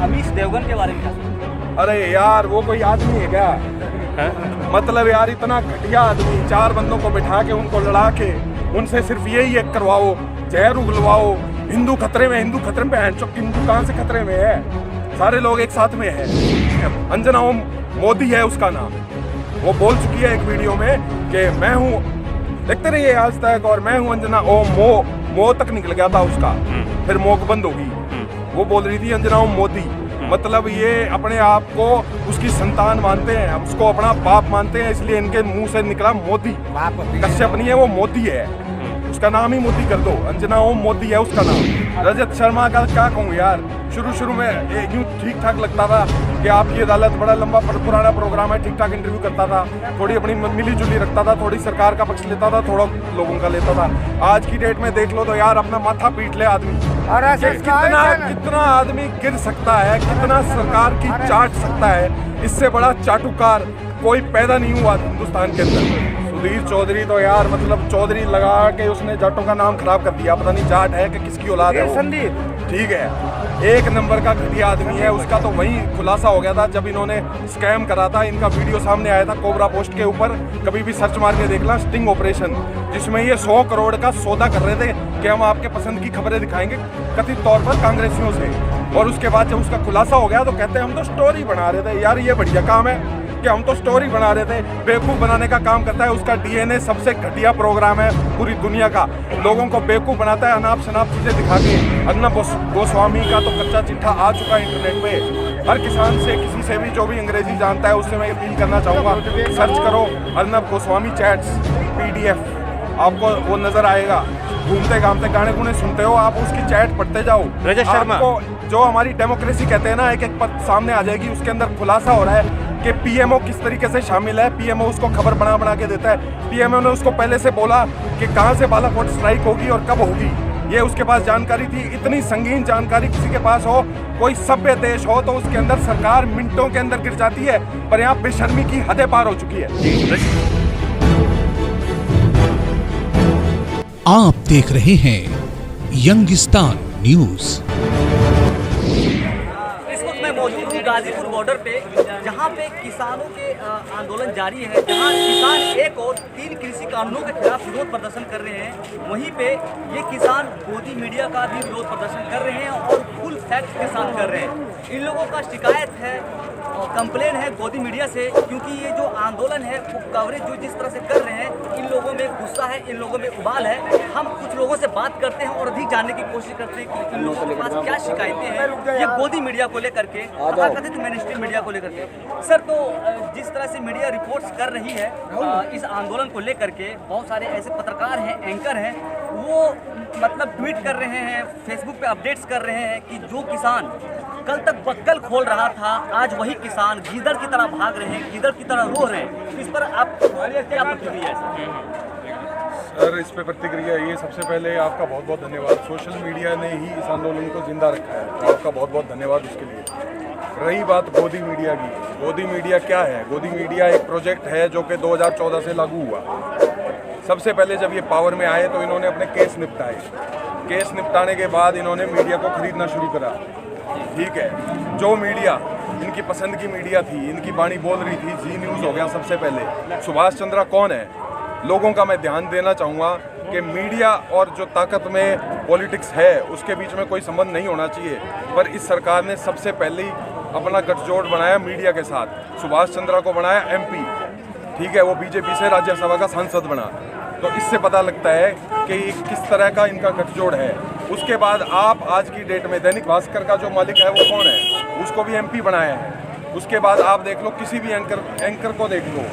अमीश देवगन के बारे में क्या सोचते? अरे यार वो कोई आदमी है क्या? मतलब यार इतना घटिया आदमी, 4 बंदों को बिठा के उनको लड़ा के उनसे सिर्फ यही एक करवाओ, जहर उगलवाओ, हिंदू खतरे में, हिंदू खतरे में। हिंदू कहाँ से खतरे में है? सारे लोग एक साथ में है। अंजना ओम मोदी है उसका नाम। वो बोल चुकी है एक वीडियो में कि मैं हूँ, देखते रहिए आज तक, और मैं हूँ अंजना ओम। मो तक निकल गया था उसका, फिर मोक बंद होगी। वो बोल रही थी अंजना ओम मोदी। मतलब ये अपने आप को उसकी संतान मानते हैं, उसको अपना बाप मानते हैं, इसलिए इनके मुंह से निकला मोदी। कश्यप नहीं है, वो मोदी है। उसका नाम ही मोदी कर दो, अंजना ओम मोदी है उसका नाम। रजत शर्मा का क्या कहूँ यार, शुरू में यूँ ठीक ठाक लगता था कि आपकी अदालत बड़ा लंबा पुराना प्रोग्राम है, ठीक ठाक इंटरव्यू करता था, थोड़ी अपनी मिली जुली रखता था, थोड़ी सरकार का पक्ष लेता था, थोड़ा लोगों का लेता था। आज की डेट में देख लो तो यार अपना माथा पीट ले आदमी। कितना आदमी गिर सकता है, कितना सरकार की चाट सकता है। इससे बड़ा चाटुकार कोई पैदा नहीं हुआ हिंदुस्तान के अंदर। सुधीर चौधरी तो यार मतलब चौधरी लगा के उसने जाटों का नाम खराब कर दिया। पता नहीं जाट है कि किसकी औलाद है संदीप, ठीक है, एक नंबर का घटिया आदमी है। उसका तो वही खुलासा हो गया था जब इन्होंने स्कैम करा था। इनका वीडियो सामने आया था कोबरा पोस्ट के ऊपर, कभी भी सर्च मार के देखना, स्टिंग ऑपरेशन, जिसमें ये 100 करोड़ का सौदा कर रहे थे कि हम आपके पसंद की खबरें दिखाएंगे कथित तौर पर कांग्रेसियों से। और उसके बाद जब उसका खुलासा हो गया तो कहते हैं हम तो स्टोरी बना रहे थे। यार ये बढ़िया काम है कि हम तो स्टोरी बना रहे थे। बेवकूफ़ बनाने का काम करता है उसका डीएनए। सबसे घटिया प्रोग्राम है पूरी दुनिया का, लोगों को बेवकूफ़ बनाता है अनाप शनाप चीज़ें दिखा के। अर्नब गोस्वामी का तो कच्चा चिट्ठा आ चुका है इंटरनेट पे। हर किसान से, किसी से भी जो भी अंग्रेजी जानता है उससे मैं अपील करना चाहूँगा, सर्च करो अर्नब गोस्वामी चैट्स PDF, आपको वो नजर आएगा। घूमते घामते गाने गुने सुनते हो आप, उसकी चैट पढ़ते जाओ। रजत शर्मा आपको जो हमारी डेमोक्रेसी कहते हैं ना, एक एक पद सामने आ जाएगी। उसके अंदर खुलासा हो रहा है कि पीएमओ किस तरीके से शामिल है। पीएमओ उसको खबर बना के देता है। पीएमओ ने उसको पहले से बोला कि कहाँ से बालाकोट स्ट्राइक होगी और कब होगी, ये उसके पास जानकारी थी। इतनी संगीन जानकारी किसी के पास हो, कोई सभ्य देश हो, तो उसके अंदर सरकार मिनटों के अंदर गिर जाती है। पर यहाँ बेशर्मी की हदें पार हो चुकी है। आप देख रहे हैं यंगिस्तान न्यूज। इस वक्त मैं मौजूद हूँ गाजीपुर बॉर्डर पे, जहाँ पे किसानों के आंदोलन जारी है, जहाँ किसान एक और 3 कृषि कानूनों के खिलाफ विरोध प्रदर्शन कर रहे हैं। वहीं पे ये किसान गोदी मीडिया का भी विरोध प्रदर्शन कर रहे हैं और फुल फैक्ट के साथ कर रहे हैं। इन लोगों का शिकायत है और कंप्लेन है गोदी मीडिया से, क्योंकि ये जो आंदोलन है वो कवरेज जो जिस तरह से कर रहे हैं, इन लोगों में गुस्सा है, इन लोगों में उबाल है। हम कुछ लोगों से बात करते हैं और अधिक जानने की कोशिश करते हैं कि इन लोगों के पास क्या शिकायतें हैं ये गोदी मीडिया को लेकर के, कथित मेनस्ट्रीम मीडिया को लेकर के। सर, तो जिस तरह से मीडिया रिपोर्ट्स कर रही है इस आंदोलन को लेकर के, बहुत सारे ऐसे पत्रकार हैं, एंकर हैं, वो मतलब ट्वीट कर रहे हैं, फेसबुक पे अपडेट्स कर रहे हैं कि जो किसान कल तक बक्कल खोल रहा था, आज वही किसान गीदड़ की तरह भाग रहे हैं, गीदड़ की तरह रो रहे हैं। इस पर आप क्या प्रतिक्रिया है? सर, इस पे प्रतिक्रिया ये, सबसे पहले आपका बहुत बहुत धन्यवाद। सोशल मीडिया ने ही इस आंदोलन को जिंदा रखा है, तो आपका बहुत बहुत धन्यवाद उसके लिए। रही बात गोदी मीडिया की, गोदी मीडिया क्या है? गोदी मीडिया एक प्रोजेक्ट है जो कि 2014 से लागू हुआ। सबसे पहले जब ये पावर में आए तो इन्होंने अपने केस निपटाए। केस निपटाने के बाद इन्होंने मीडिया को खरीदना शुरू करा। ठीक है, जो मीडिया इनकी पसंद की मीडिया थी, इनकी बाणी बोल रही थी, जी न्यूज़ हो गया सबसे पहले। सुभाष चंद्रा कौन है? लोगों का मैं ध्यान देना चाहूँगा कि मीडिया और जो ताकत में पॉलिटिक्स है उसके बीच में कोई संबंध नहीं होना चाहिए। पर इस सरकार ने सबसे पहले ही अपना गठजोड़ बनाया मीडिया के साथ। सुभाष चंद्रा को बनाया MP, ठीक है, वो बीजेपी से राज्यसभा का सांसद बना। तो इससे पता लगता है कि किस तरह का इनका गठजोड़ है। उसके बाद आप आज की डेट में दैनिक भास्कर का जो मालिक है वो कौन है? उसको भी MP बनाया है। उसके बाद आप देख लो, किसी भी एंकर को देख लो,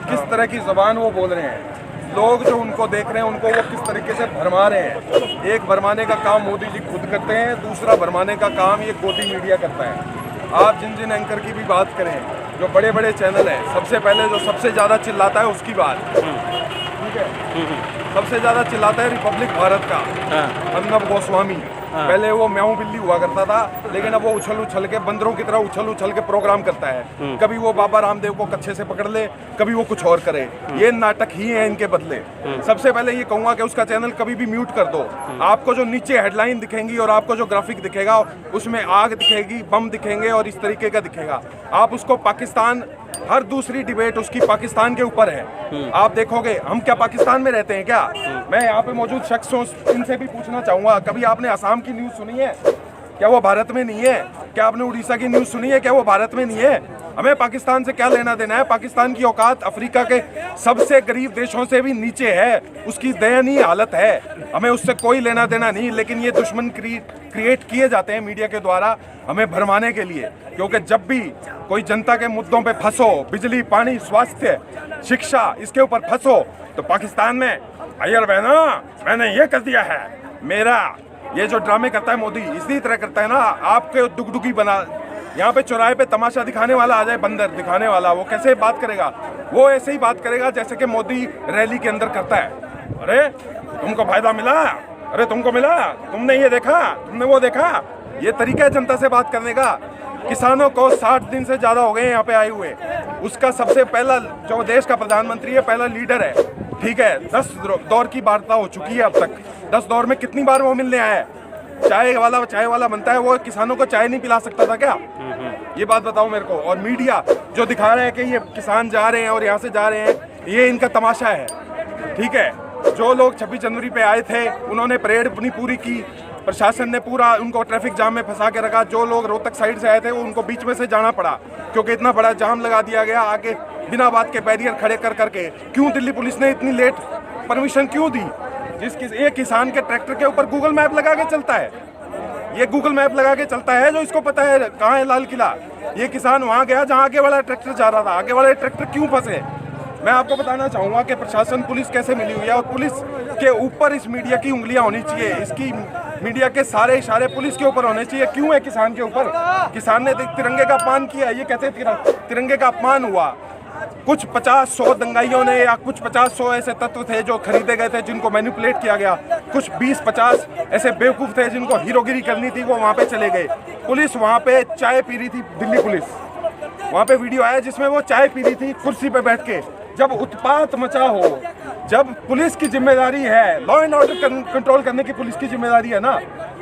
किस तरह की ज़बान वो बोल रहे हैं। लोग जो उनको देख रहे हैं उनको वो किस तरीके से भरमा रहे हैं। एक भरमाने का काम मोदी जी खुद करते हैं, दूसरा भरमाने का काम ये गोदी मीडिया करता है। आप जिन जिन एंकर की भी बात करें, जो बड़े बड़े चैनल हैं, सबसे पहले जो सबसे ज़्यादा चिल्लाता है उसकी बात, ठीक है, सबसे ज्यादा चिल्लाता है रिपब्लिक भारत का अर्नब गोस्वामी। पहले वो म्याऊं बिल्ली हुआ करता था, लेकिन अब वो उछल के बंदरों की तरह उछल के प्रोग्राम करता है। कभी वो बाबा रामदेव को कच्छे से पकड़ ले, कभी वो कुछ और करे। ये नाटक ही है इनके बदले। सबसे पहले ये कहूंगा कि उसका चैनल कभी भी म्यूट कर दो। आपको जो नीचे हेडलाइन दिखेंगी और आपको जो ग्राफिक दिखेगा उसमें आग दिखेगी, बम दिखेंगे और इस तरीके का दिखेगा। आप उसको पाकिस्तान, हर दूसरी डिबेट उसकी पाकिस्तान के ऊपर है। आप देखोगे, हम क्या पाकिस्तान में रहते हैं क्या? मैं यहाँ पे मौजूद शख्सों इनसे भी पूछना चाहूंगा, कभी आपने असम की न्यूज़ सुनी है? क्या वो भारत में नहीं है? क्या आपने उड़ीसा की न्यूज़ सुनी है? क्या वो भारत में नहीं है? हमें पाकिस्तान से क्या लेना देना है? पाकिस्तान की औकात अफ्रीका के सबसे गरीब देशों से भी नीचे है, उसकी दयनीय हालत है। हमें उससे कोई लेना देना नहीं, लेकिन ये दुश्मन क्रिएट किए जाते हैं मीडिया के द्वारा हमें भरमाने के लिए। क्योंकि जब भी कोई जनता के मुद्दों पे फंसो, बिजली, पानी, स्वास्थ्य, शिक्षा, इसके ऊपर फंसो, तो पाकिस्तान में अयर बहना मैंने ये कर दिया है, मेरा ये जो ड्रामे करता है मोदी, इसी तरह करता है ना। आपके दुगदुगी बना, यहाँ पे चौराहे पे तमाशा दिखाने वाला आ जाए, बंदर दिखाने वाला, वो कैसे बात करेगा? वो ऐसे ही बात करेगा जैसे कि मोदी रैली के अंदर करता है। अरे तुमको फायदा मिला, अरे तुमको मिला, तुमने ये देखा, तुमने वो देखा। ये तरीका है जनता से बात करने का। किसानों को 60 दिन से ज़्यादा हो गए यहाँ पे आए हुए। उसका सबसे पहला जो देश का प्रधानमंत्री है, पहला लीडर है, ठीक है। 10 दौर की वार्ता हो चुकी है अब तक। 10 दौर में कितनी बार वो मिलने आया है? चाय वाला बनता है, वो किसानों को चाय नहीं पिला सकता था क्या? ये बात बताओ मेरे को। और मीडिया जो दिखा रहे हैं कि ये किसान जा रहे हैं और यहाँ से जा रहे हैं, ये इनका तमाशा है, ठीक है। जो लोग 26 जनवरी पे आए थे, उन्होंने परेड अपनी पूरी की, प्रशासन ने पूरा उनको ट्रैफिक जाम में फंसा के रखा। जो लोग रोहतक साइड से आए थे, उनको बीच में से जाना पड़ा, क्योंकि इतना बड़ा जाम लगा दिया गया आगे बिना बात के, बैरियर खड़े कर करके। क्यों दिल्ली पुलिस ने इतनी लेट परमिशन क्यों दी? ये किसान के ट्रैक्टर के ऊपर गूगल मैप लगा के चलता है, ये गूगल मैप लगा के चलता है, जो इसको पता है कहाँ है लाल किला। ये किसान वहाँ गया जहाँ आगे वाला ट्रैक्टर जा रहा था, आगे वाले ट्रैक्टर क्यों फंसे? मैं आपको बताना चाहूँगा कि प्रशासन, पुलिस कैसे मिली हुई है, और पुलिस के ऊपर इस मीडिया की उंगलियां होनी चाहिए। इसकी मीडिया के सारे इशारे पुलिस के ऊपर होने चाहिए। क्यों है किसान के ऊपर? किसान ने तिरंगे का अपमान किया, ये कैसे तिरंगे का अपमान हुआ? कुछ 50-100 दंगाइयों ने, या कुछ 50-100 ऐसे तत्व थे जो खरीदे गए थे, जिनको मैनिपुलेट किया गया। कुछ 20-50 ऐसे बेवकूफ़ थे जिनको हीरोगिरी करनी थी, वो वहाँ पे चले गए। पुलिस वहाँ पे चाय पी रही थी, दिल्ली पुलिस, वहाँ पे वीडियो आया जिसमें वो चाय पी रही थी कुर्सी पे बैठ के। जब उत्पात मचा हो, जब पुलिस की जिम्मेदारी है, लॉ एंड ऑर्डर कंट्रोल करने की पुलिस की जिम्मेदारी है ना,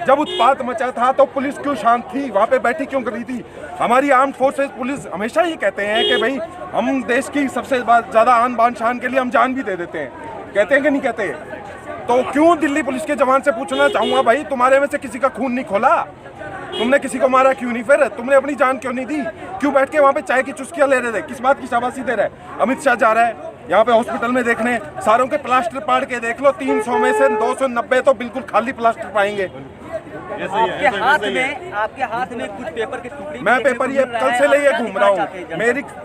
जब उत्पात मचा था तो पुलिस क्यों शांत थी? वहाँ पे बैठी क्यों कर रही थी? हमारी आर्म फोर्सेस, पुलिस हमेशा ये कहते हैं कि भाई हम देश की सबसे ज़्यादा आन बान शान के लिए हम जान भी दे देते हैं, कहते हैं कि नहीं कहते? तो क्यों दिल्ली पुलिस के जवान से पूछना चाहूँगा, भाई तुम्हारे में से किसी का खून नहीं खोला? तुमने किसी को मारा क्यों नहीं? फिर तुमने अपनी जान क्यों नहीं दी? क्यों बैठ के वहाँ पे चाय की चुस्कियाँ ले रहे थे? किस बात की शाबाशी दे रहे? अमित शाह जा रहा है यहाँ पे हॉस्पिटल में देखने, सारों के प्लास्टर पाड़ के देख लो, 300 में से 290 तो बिल्कुल खाली प्लास्टर पाएंगे। आपके हाथ में कुछ पेपर के टुकड़े, मैं पेपर ये कल से ले घूम रहा हूँ।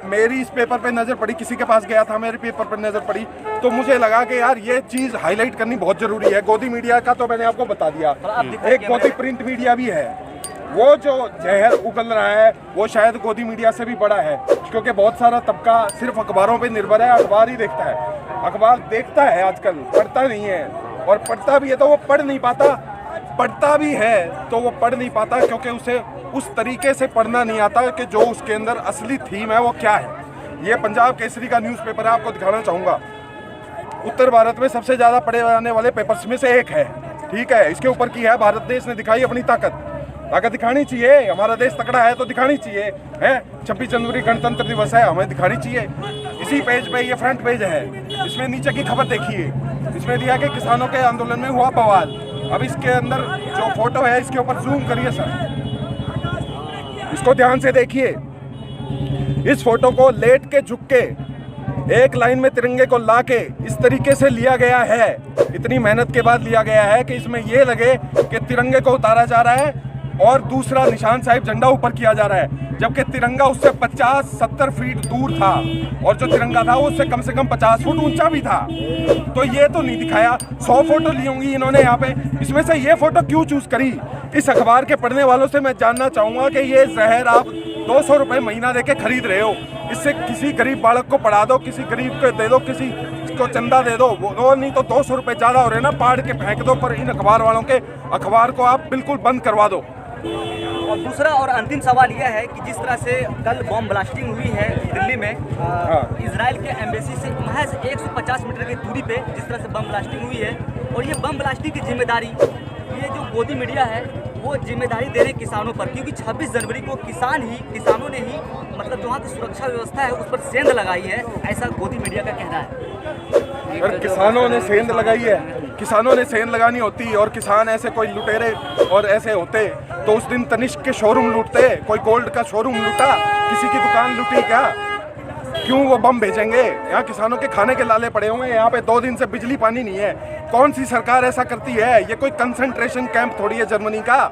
मेरी इस पेपर पे नजर पड़ी, किसी के पास गया था, मेरे पेपर पर नजर पड़ी, तो मुझे लगा कि यार ये चीज हाईलाइट करनी बहुत जरूरी है। गोदी मीडिया का तो मैंने आपको बता दिया, एक गोदी प्रिंट मीडिया भी है। वो जो जहर उगल रहा है वो शायद गोदी मीडिया से भी बड़ा है, क्योंकि बहुत सारा तबका सिर्फ अखबारों पे निर्भर है, अखबार ही देखता है। अखबार देखता है आजकल, पढ़ता नहीं है, और पढ़ता भी है तो वो पढ़ नहीं पाता, पढ़ता भी है तो वो पढ़ नहीं पाता, क्योंकि उसे उस तरीके से पढ़ना नहीं आता कि जो उसके अंदर असली थीम है वो क्या है। ये पंजाब केसरी का न्यूज़पेपर है, आपको दिखाना चाहूँगा। उत्तर भारत में सबसे ज़्यादा पढ़े जाने वाले पेपर्स में से एक है, ठीक है। इसके ऊपर की है, भारत देश ने दिखाई अपनी ताकत दिखानी चाहिए। हमारा देश तकड़ा है तो दिखानी चाहिए, है। 26 जनवरी गणतंत्र दिवस है, हमें दिखानी चाहिए। इसी पेज पे, ये फ्रंट पेज है, इसमें नीचे की खबर देखिए, इसमें दिया कि किसानों के आंदोलन में हुआ बवाल। अब इसके अंदर जो फोटो है, इसके ऊपर जूम करिए सर, इसको ध्यान से देखिए। इस फोटो को लेट के झुक के एक लाइन में तिरंगे को लाके इस तरीके से लिया गया है, इतनी मेहनत के बाद लिया गया है कि इसमें ये लगे कि तिरंगे को उतारा जा रहा है और दूसरा निशान साहिब झंडा ऊपर किया जा रहा है, जबकि तिरंगा उससे 50-70 फीट दूर था, और जो तिरंगा था वो उससे कम से कम 50 फुट ऊंचा भी था। तो ये तो नहीं दिखाया। 100 फोटो ली होंगी इन्होंने यहाँ पे, इसमें से ये फोटो क्यों चूज करी? इस अखबार के पढ़ने वालों से मैं जानना चाहूँगा कि ये जहर आप 200 रुपये महीना दे के खरीद रहे हो, इससे किसी गरीब बालक को पढ़ा दो, किसी गरीब को दे दो, किसी उसको चंदा दे दो, वो नहीं तो 200 रुपये ज़्यादा हो रहे ना, पाड़ के फेंक दो, पर इन अखबार वालों के अखबार को आप बिल्कुल बंद करवा दो। और दूसरा और अंतिम सवाल यह है कि जिस तरह से कल बम ब्लास्टिंग हुई है दिल्ली में इजराइल के एम्बेसी से महज 150 मीटर की दूरी पे जिस तरह से बम ब्लास्टिंग हुई है, और ये बम ब्लास्टिंग की जिम्मेदारी ये जो गोदी मीडिया है वो जिम्मेदारी दे रहे किसानों पर, क्योंकि 26 जनवरी को किसानों ने ही मतलब जो वहाँ की सुरक्षा व्यवस्था है उस पर सेंध लगाई है, ऐसा गोदी मीडिया का कहना है। और किसानों ने सेंध लगाई है, किसानों ने सेंध लगानी होती, और किसान ऐसे कोई लुटेरे और ऐसे होते तो उस दिन तनिष्क के शोरूम लूटते, कोई गोल्ड का शोरूम लूटा, किसी की दुकान लूटी क्या? क्यों वो बम भेजेंगे? यहाँ किसानों के खाने के लाले पड़े हुए हैं, यहाँ पे 2 दिन से बिजली पानी नहीं है। कौन सी सरकार ऐसा करती है? ये कोई कंसंट्रेशन कैंप थोड़ी है जर्मनी का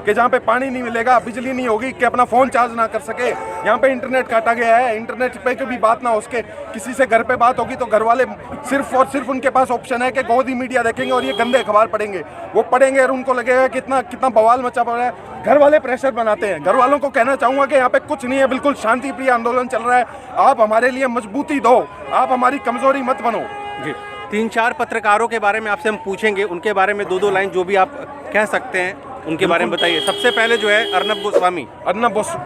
कि जहाँ पे पानी नहीं मिलेगा, बिजली नहीं होगी, कि अपना फ़ोन चार्ज ना कर सके। यहाँ पे इंटरनेट काटा गया है, इंटरनेट पे कभी बात ना हो सके, किसी से घर पे बात होगी तो घर वाले सिर्फ और सिर्फ उनके पास ऑप्शन है कि गोदी मीडिया देखेंगे और ये गंदे अखबार पढ़ेंगे। वो पढ़ेंगे और उनको लगेगा कितना बवाल मचा पड़ा है। घर वाले प्रेशर बनाते हैं। घर वालों को कहना चाहूँगा कि यहाँ पे कुछ नहीं है, बिल्कुल शांति प्रिय आंदोलन चल रहा है। आप हमारे लिए मजबूती दो, आप हमारी कमज़ोरी मत बनो। जी, 3-4 पत्रकारों के बारे में आपसे हम पूछेंगे, उनके बारे में 2-2 लाइन जो भी आप कह सकते हैं उनके बारे में बताइए। सबसे पहले जो है अर्नब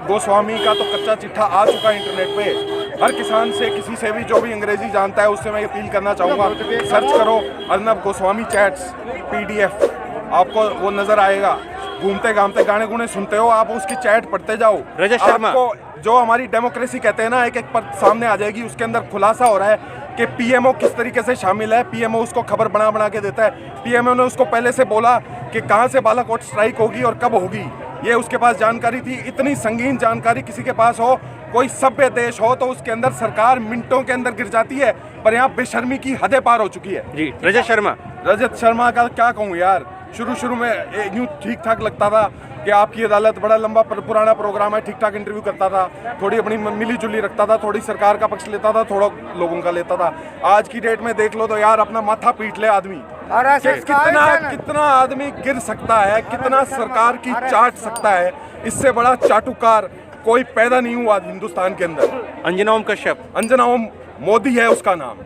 गोस्वामी का तो कच्चा चिट्ठा आ चुका है इंटरनेट पे। हर किसान से, किसी से भी जो भी अंग्रेजी जानता है उससे मैं अपील करना चाहूँगा, सर्च करो अर्नब गोस्वामी चैट्स PDF, आपको वो नज़र आएगा। घूमते घामते गाने गुने सुनते हो आप, उसकी चैट पढ़ते जाओ। रजत शर्मा आपको जो हमारी डेमोक्रेसी कहते हैं ना, एक पर सामने आ जाएगी। उसके अंदर खुलासा हो रहा है कि PMO किस तरीके से शामिल है। PMO उसको खबर बना के देता है। PMO ने उसको पहले से बोला कि कहाँ से बालाकोट स्ट्राइक होगी और कब होगी, ये उसके पास जानकारी थी। इतनी संगीन जानकारी किसी के पास हो, कोई सभ्य देश हो, तो उसके अंदर सरकार मिनटों के अंदर गिर जाती है, पर यहाँ बेशर्मी की हदें पार हो चुकी है। जी, रजत शर्मा का क्या कहूँ यार, शुरू में यूँ ठीक ठाक लगता था कि आपकी अदालत बड़ा लंबा पुराना प्रोग्राम है, ठीक ठाक इंटरव्यू करता था, थोड़ी अपनी मिली जुली रखता था, थोड़ी सरकार का पक्ष लेता था, थोड़ा लोगों का लेता था। आज की डेट में देख लो तो यार अपना माथा पीट ले आदमी। कितना आदमी गिर सकता है, कितना सरकार की चाट सकता है, इससे बड़ा चाटुकार कोई पैदा नहीं हुआ हिंदुस्तान के अंदर। अंजना ओम मोदी है उसका नाम।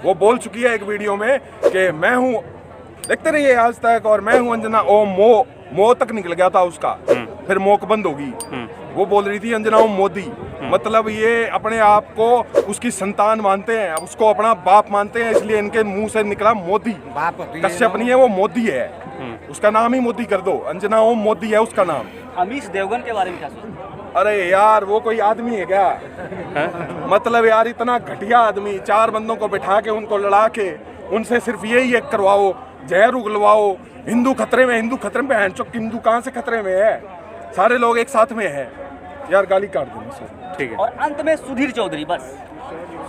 वो बोल चुकी है एक वीडियो में कि मैं हूँ, देखते रहिए आज तक, और मैं हूँ अंजना ओम मो तक निकल गया था उसका, फिर मोक बंद होगी। वो बोल रही थी अंजना ओम मोदी, मतलब ये अपने आप को उसकी संतान मानते हैं, उसको अपना बाप मानते हैं, इसलिए इनके मुंह से निकला मोदी। कश्यप नहीं है, वो मोदी है, उसका नाम ही मोदी कर दो। अंजना ओम मोदी है उसका नाम। अमीश देवगन के बारे में क्या सोचते? अरे यार वो कोई आदमी है क्या? मतलब यार इतना घटिया आदमी, 4 बंदों को बिठा के उनको लड़ा के उनसे सिर्फ यही एक करवाओ, जहर उगलवाओ, हिंदू खतरे में, हिंदू खतरे में। हिंदू कहाँ से खतरे में है? सारे लोग एक साथ में हैं यार, गाली काट देना सर। ठीक है। और अंत में सुधीर चौधरी, बस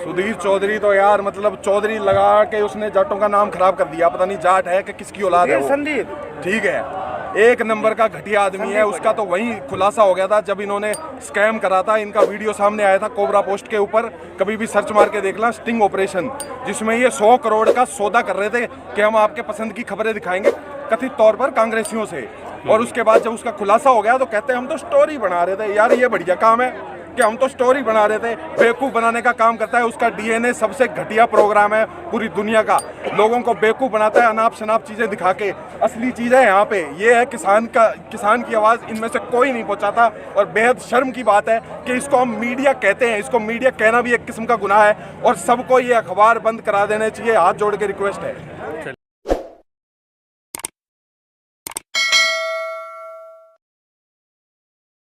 सुधीर चौधरी तो यार मतलब चौधरी लगा के उसने जाटों का नाम खराब कर दिया। पता नहीं जाट है कि किसकी औलाद है वो। संदीप ठीक है, एक नंबर का घटिया आदमी है। उसका तो वही खुलासा हो गया था जब इन्होंने स्कैम करा था। इनका वीडियो सामने आया था कोबरा पोस्ट के ऊपर, कभी भी सर्च मार के देखना, स्टिंग ऑपरेशन, जिसमें ये 100 करोड़ का सौदा कर रहे थे कि हम आपके पसंद की खबरें दिखाएंगे, कथित तौर पर कांग्रेसियों से। और उसके बाद जब उसका खुलासा हो गया तो कहते हैं हम तो स्टोरी बना रहे थे। यार ये बढ़िया काम है कि हम तो स्टोरी बना रहे थे। बेवकूफ़ बनाने का काम करता है, उसका DNA सबसे घटिया प्रोग्राम है पूरी दुनिया का। लोगों को बेवकूफ़ बनाता है अनाप शनाप चीज़ें दिखा के। असली चीज़ है यहाँ पे ये है किसान की आवाज़ इनमें से कोई नहीं पहुँचाता। और बेहद शर्म की बात है कि इसको हम मीडिया कहते हैं, इसको मीडिया कहना भी एक किस्म का गुनाह है। और सबको ये अखबार बंद करा देने चाहिए, हाथ जोड़ के रिक्वेस्ट है।